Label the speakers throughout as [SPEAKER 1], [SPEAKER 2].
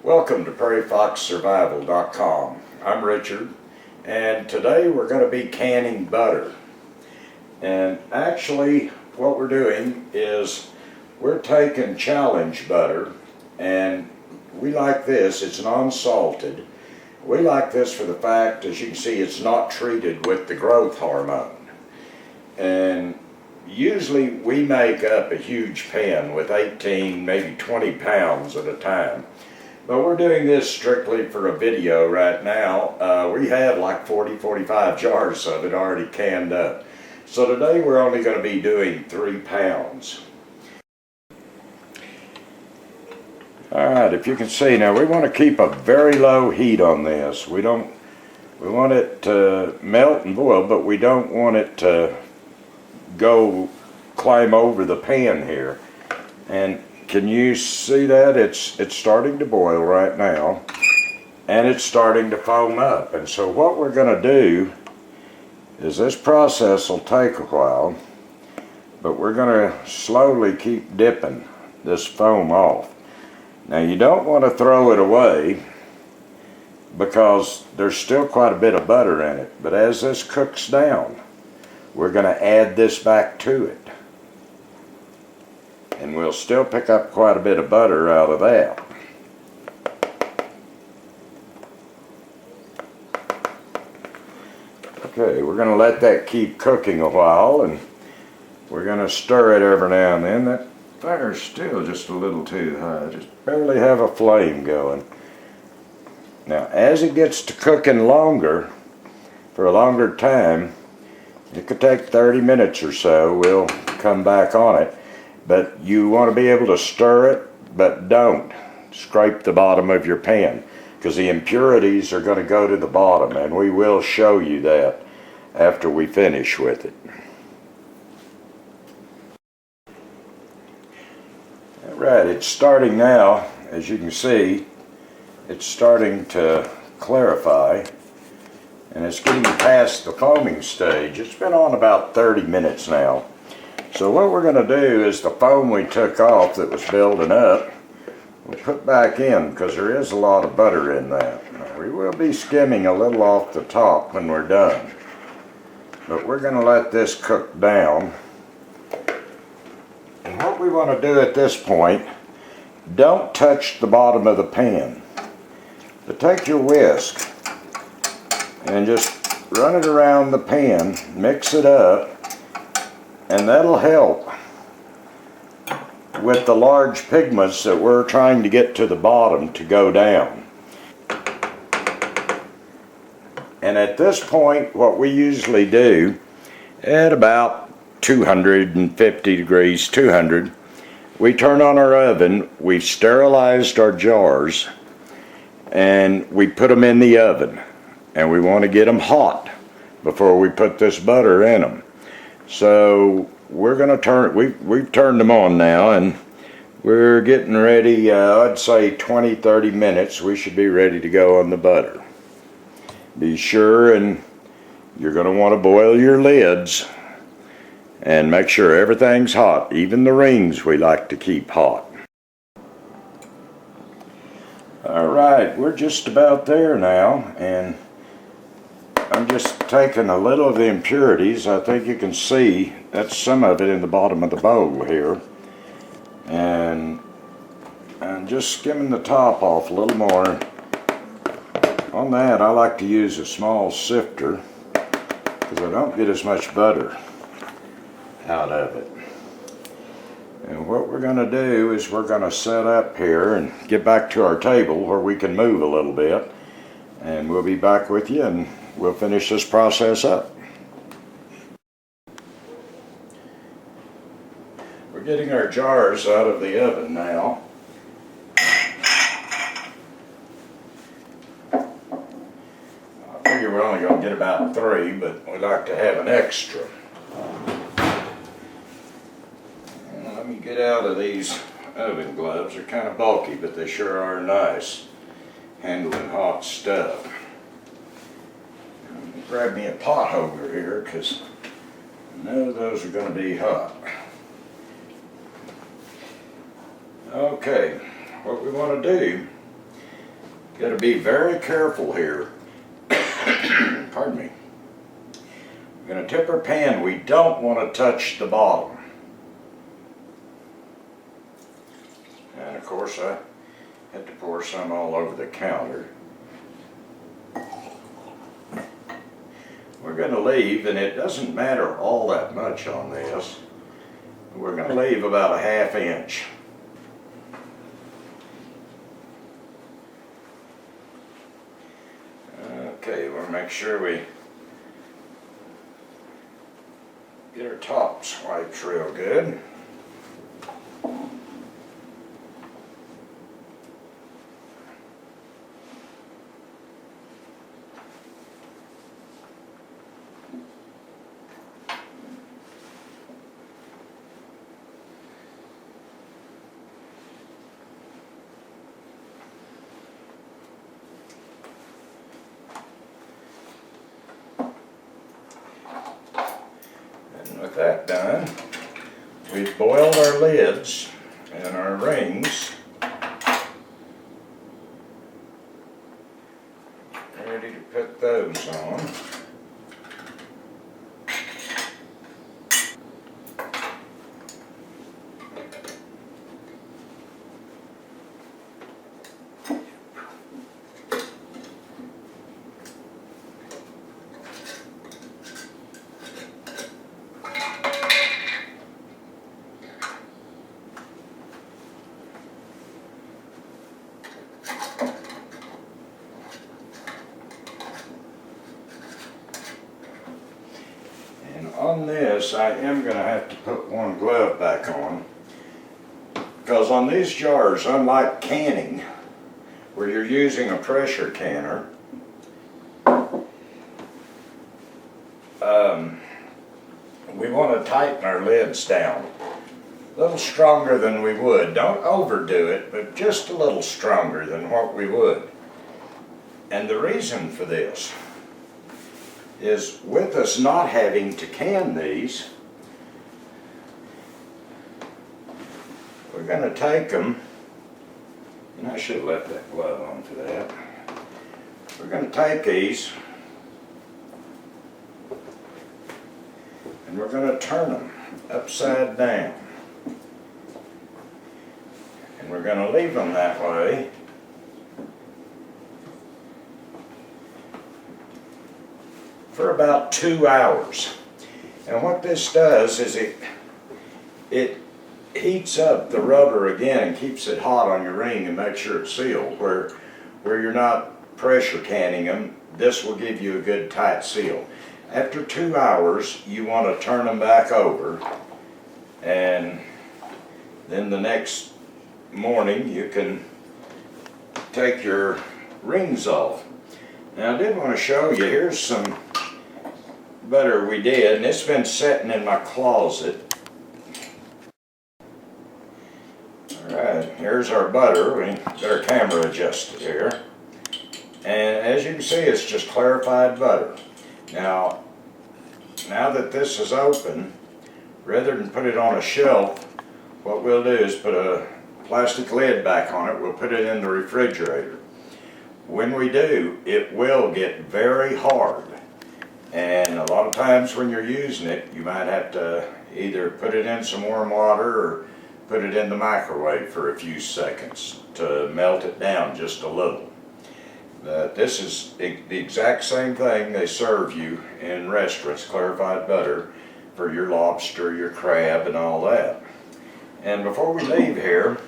[SPEAKER 1] Welcome to PrairieFoxSurvival.com. I'm Richard, and today we're going to be canning butter. And actually what we're doing is we're taking challenge butter, and we like this. It's non-salted. We like this for the fact, as you can see, it's not treated with the growth hormone. And usually we make up a huge pan with 18, maybe 20 pounds at a time. But we're doing this strictly for a video right now. We have like 40-45 jars of it already canned up. So today we're only going to be doing 3 pounds. Alright, if you can see now, we want to keep a very low heat on this. We want it to melt and boil, but we don't want it to climb over the pan here. And can you see that? It's starting to boil right now, and it's starting to foam up. And so what we're going to do is, this process will take a while, but we're going to slowly keep dipping this foam off. Now you don't want to throw it away because there's still quite a bit of butter in it, but as this cooks down, we're going to add this back to it. And we'll still pick up quite a bit of butter out of that. Okay, we're going to let that keep cooking a while, and we're going to stir it every now and then. That fire's still just a little too high. Just barely have a flame going. Now, as it gets to cooking longer, for a longer time, it could take 30 minutes or so, we'll come back on it. But you want to be able to stir it, but don't scrape the bottom of your pan, because the impurities are going to go to the bottom, and we will show you that after we finish with it. Alright, it's starting now. As you can see, it's starting to clarify, and it's getting past the foaming stage. It's been on about 30 minutes now. So what we're going to do is the foam we took off that was building up, we'll put back in, because there is a lot of butter in that. Now, we will be skimming a little off the top when we're done, but we're going to let this cook down. And what we want to do at this point, don't touch the bottom of the pan. But take your whisk and just run it around the pan, mix it up, and that'll help with the large pigments that we're trying to get to the bottom to go down. And at this point, what we usually do, at about 250 degrees, 200, we turn on our oven, we've sterilized our jars, and we put them in the oven. And we want to get them hot before we put this butter in them. So we're going to turn, we've turned them on now, and we're getting ready. I'd say 20-30 minutes we should be ready to go on the butter. Be sure, and you're going to want to boil your lids and make sure everything's hot. Even the rings we like to keep hot. Alright, we're just about there now, and I'm just taking a little of the impurities. I think you can see that's some of it in the bottom of the bowl here. And I'm just skimming the top off a little more. On that, I like to use a small sifter because I don't get as much butter out of it. And what we're going to do is we're going to set up here and get back to our table where we can move a little bit. And we'll be back with you, and we'll finish this process up. We're getting our jars out of the oven now. I figure we're only going to get about 3, but we like to have an extra. And let me get out of these oven gloves. They're kind of bulky, but they sure are nice handling hot stuff. Grab me a pot holder here, because I know those are going to be hot. Okay, what we want to do Got to be very careful here. Pardon me. We're going to tip our pan. We don't want to touch the bottom. And of course I had to pour some all over the counter. We're going to leave, and it doesn't matter all that much on this, we're going to leave about a ½ inch. Okay, we'll make sure we get our tops wiped real good. With that done, we've boiled our lids and our rings, ready to put those on. On this, I am going to have to put one glove back on, because on these jars, unlike canning, where you're using a pressure canner, we want to tighten our lids down a little stronger than we would. Don't overdo it, but just a little stronger than what we would. And the reason for this is, with us not having to can these, we're going to take them, and I should have left that glove on for that. We're going to take these and we're going to turn them upside down, and we're going to leave them that way for about 2 hours. And what this does is it heats up the rubber again and keeps it hot on your ring and makes sure it's sealed. Where you're not pressure canning them, this will give you a good tight seal. After 2 hours, you want to turn them back over, and then the next morning you can take your rings off. Now, I did want to show you, here's some butter we did, and it's been sitting in my closet. Alright, here's our butter. We got our camera adjusted here, and as you can see, it's just clarified butter. Now that this is open, rather than put it on a shelf, what we'll do is put a plastic lid back on it. We'll put it in the refrigerator. When we do, it will get very hard. And a lot of times when you're using it, you might have to either put it in some warm water or put it in the microwave for a few seconds to melt it down just a little. But this is the exact same thing they serve you in restaurants, clarified butter, for your lobster, your crab, and all that. And before we leave here,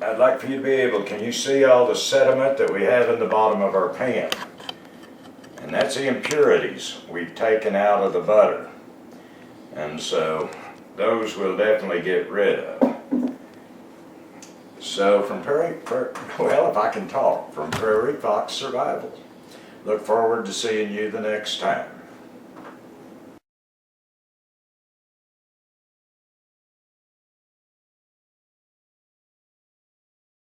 [SPEAKER 1] I'd like for you to be able, can you see all the sediment that we have in the bottom of our pan? And that's the impurities we've taken out of the butter. And so those we'll definitely get rid of. So from if I can talk, from Prairie Fox Survival, look forward to seeing you the next time.